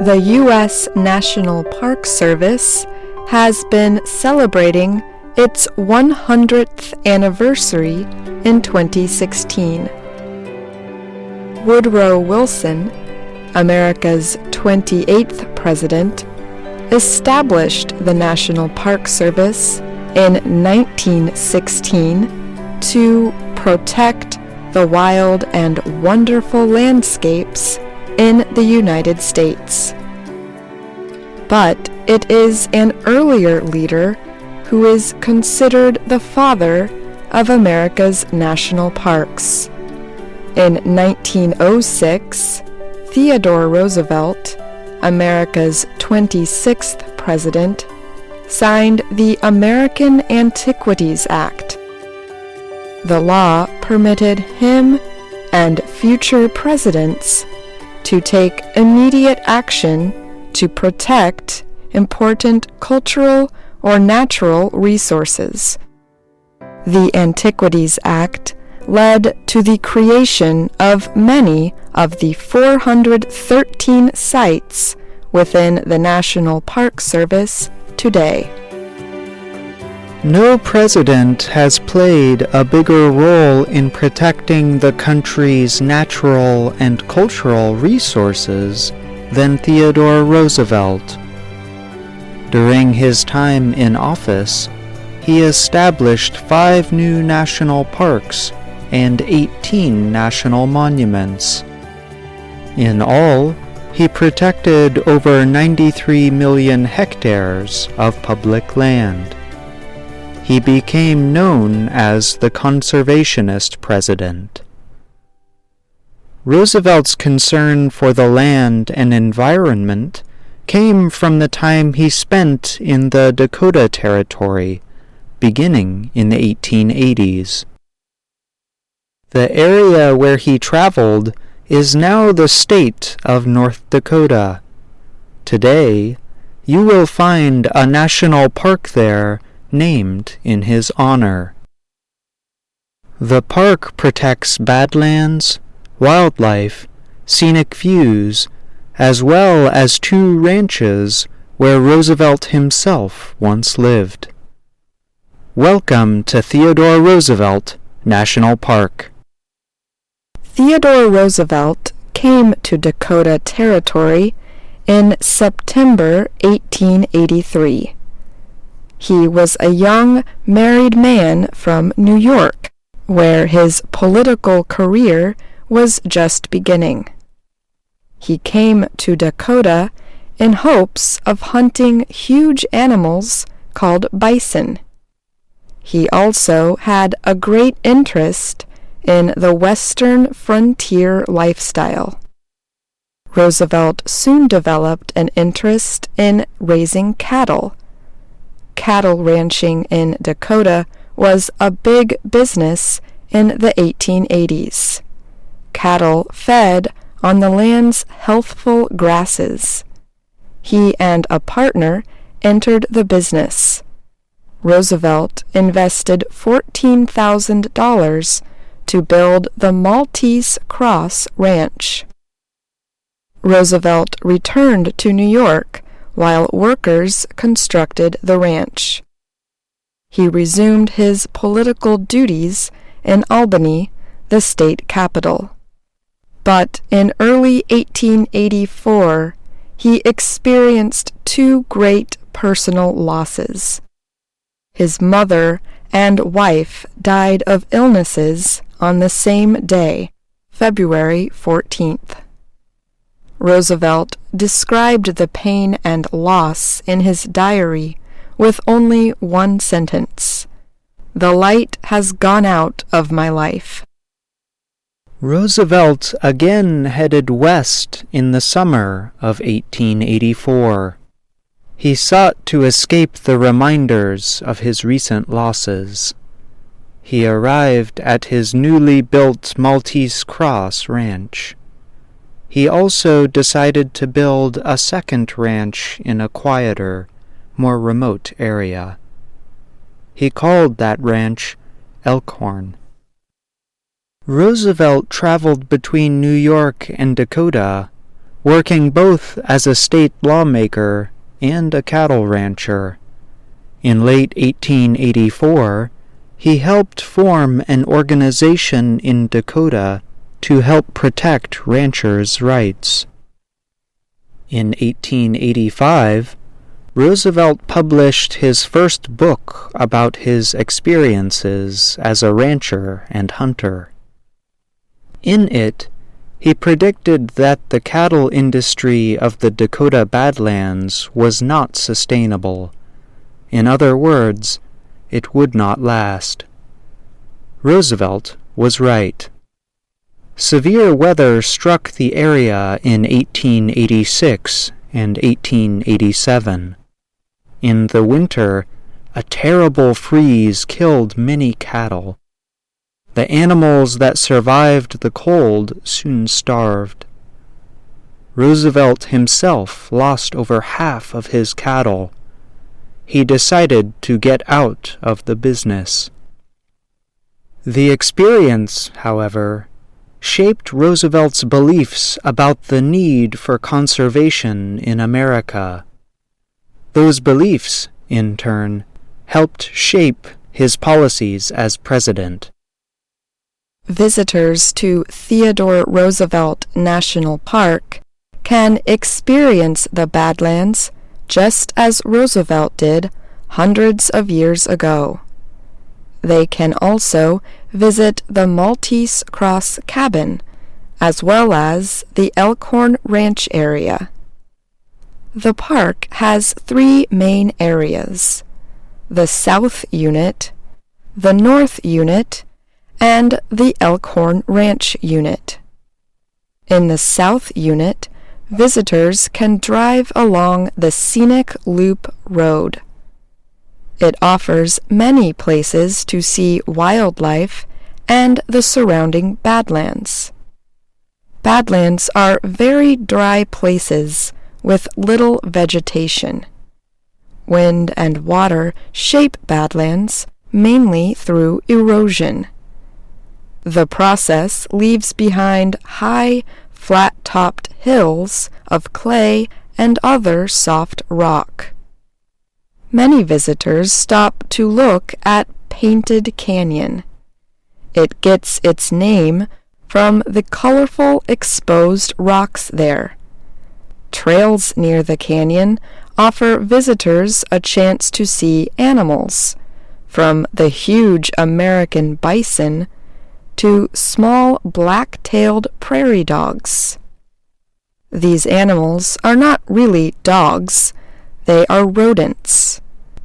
The U.S. National Park Service has been celebrating its 100th anniversary in 2016. Woodrow Wilson, America's 28th president, established the National Park Service in 1916 to protect the wild and wonderful landscapes in the United States. But it is an earlier leader who is considered the father of America's national parks. In 1906, Theodore Roosevelt, America's 26th president, signed the American Antiquities Act. The law permitted him and future presidents to take immediate action to protect important cultural or natural resources. The Antiquities Act led to the creation of many of the 413 sites within the National Park Service today. No president has played a bigger role in protecting the country's natural and cultural resources than Theodore Roosevelt. During his time in office, he established 5 new national parks and 18 national monuments. In all, he protected over 93 million hectares of public land. He became known as the conservationist president. Roosevelt's concern for the land and environment came from the time he spent in the Dakota Territory, beginning in the 1880s. The area where he traveled is now the state of North Dakota. Today, you will find a national park there named in his honor. The park protects badlands, wildlife, scenic views, as well as 2 ranches where Roosevelt himself once lived. Welcome to Theodore Roosevelt National Park. Theodore Roosevelt came to Dakota Territory in September 1883. He was a young married man from New York, where his political career was just beginning. He came to Dakota in hopes of hunting huge animals called bison. He also had a great interest in the Western frontier lifestyle. Roosevelt soon developed an interest in raising cattle. Cattle ranching in Dakota was a big business in the 1880s. Cattle fed on the land's healthful grasses. He and a partner entered the business. Roosevelt invested $14,000 to build the Maltese Cross Ranch. Roosevelt returned to New York while workers constructed the ranch. He resumed his political duties in Albany, the state capital. But in early 1884, he experienced 2 great personal losses. His mother and wife died of illnesses on the same day, February 14th. Roosevelt described the pain and loss in his diary with only one sentence: "The light has gone out of my life." Roosevelt again headed west in the summer of 1884. He sought to escape the reminders of his recent losses. He arrived at his newly built Maltese Cross Ranch. He also decided to build a second ranch in a quieter, more remote area. He called that ranch Elkhorn. Roosevelt traveled between New York and Dakota working both as a state lawmaker and a cattle rancher. In late 1884, he helped form an organization in Dakota to help protect ranchers' rights. In 1885, Roosevelt published his first book about his experiences as a rancher and hunter. In it, he predicted that the cattle industry of the Dakota Badlands was not sustainable. In other words, it would not last. Roosevelt was right. Severe weather struck the area in 1886 and 1887. In the winter, a terrible freeze killed many cattle. The animals that survived the cold soon starved. Roosevelt himself lost over half of his cattle. He decided to get out of the business. The experience, however, shaped Roosevelt's beliefs about the need for conservation in America. Those beliefs, in turn, helped shape his policies as president. Visitors to Theodore Roosevelt National Park can experience the Badlands just as Roosevelt did hundreds of years ago. They can also visit the Maltese Cross Cabin, as well as the Elkhorn Ranch area. The park has 3 main areas: the South Unit, the North Unit, and the Elkhorn Ranch Unit. In the South Unit, visitors can drive along the Scenic Loop Road. It offers many places to see wildlife and the surrounding Badlands. Badlands are very dry places with little vegetation. Wind and water shape Badlands mainly through erosion. The process leaves behind high, flat-topped hills of clay and other soft rock. Many visitors stop to look at Painted Canyon. It gets its name from the colorful exposed rocks there. Trails near the canyon offer visitors a chance to see animals, from the huge American bison to small black-tailed prairie dogs. These animals are not really dogs, they are rodents.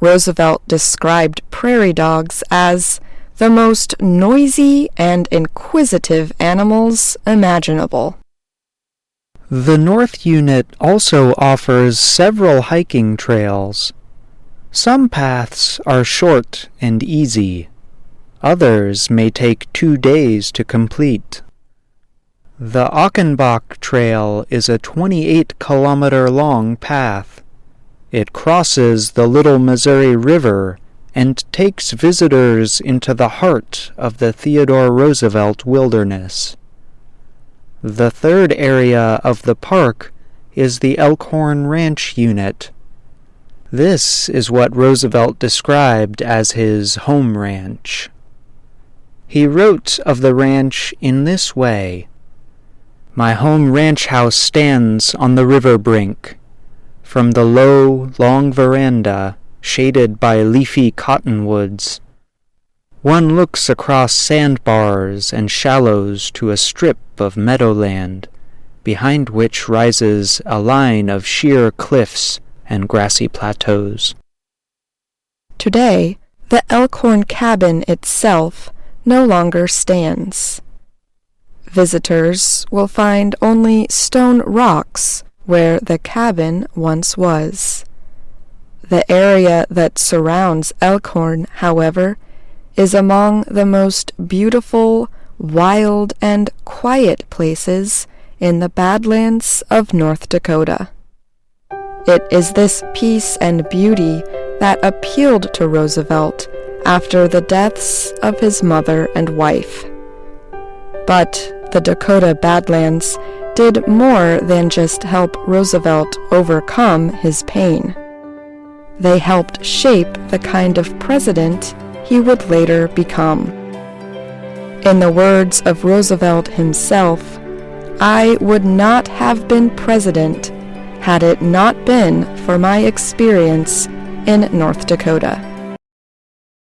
Roosevelt described prairie dogs as the most noisy and inquisitive animals imaginable. The North Unit also offers several hiking trails. Some paths are short and easy. Others may take 2 days to complete. The Achenbach Trail is a 28-kilometer-long path. It crosses the Little Missouri River and takes visitors into the heart of the Theodore Roosevelt Wilderness. The third area of the park is the Elkhorn Ranch Unit. This is what Roosevelt described as his home ranch. He wrote of the ranch in this way: "My home ranch house stands on the river brink. From the low, long veranda, shaded by leafy cottonwoods, one looks across sandbars and shallows to a strip of meadowland, behind which rises a line of sheer cliffs and grassy plateaus." Today, the Elkhorn Cabin itself no longer stands. Visitors will find only stone rocks where the cabin once was. The area that surrounds Elkhorn, however, is among the most beautiful, wild, and quiet places in the Badlands of North Dakota. It is this peace and beauty that appealed to Roosevelt after the deaths of his mother and wife. But the Dakota Badlands did more than just help Roosevelt overcome his pain. They helped shape the kind of president he would later become. In the words of Roosevelt himself, "I would not have been president had it not been for my experience in North Dakota."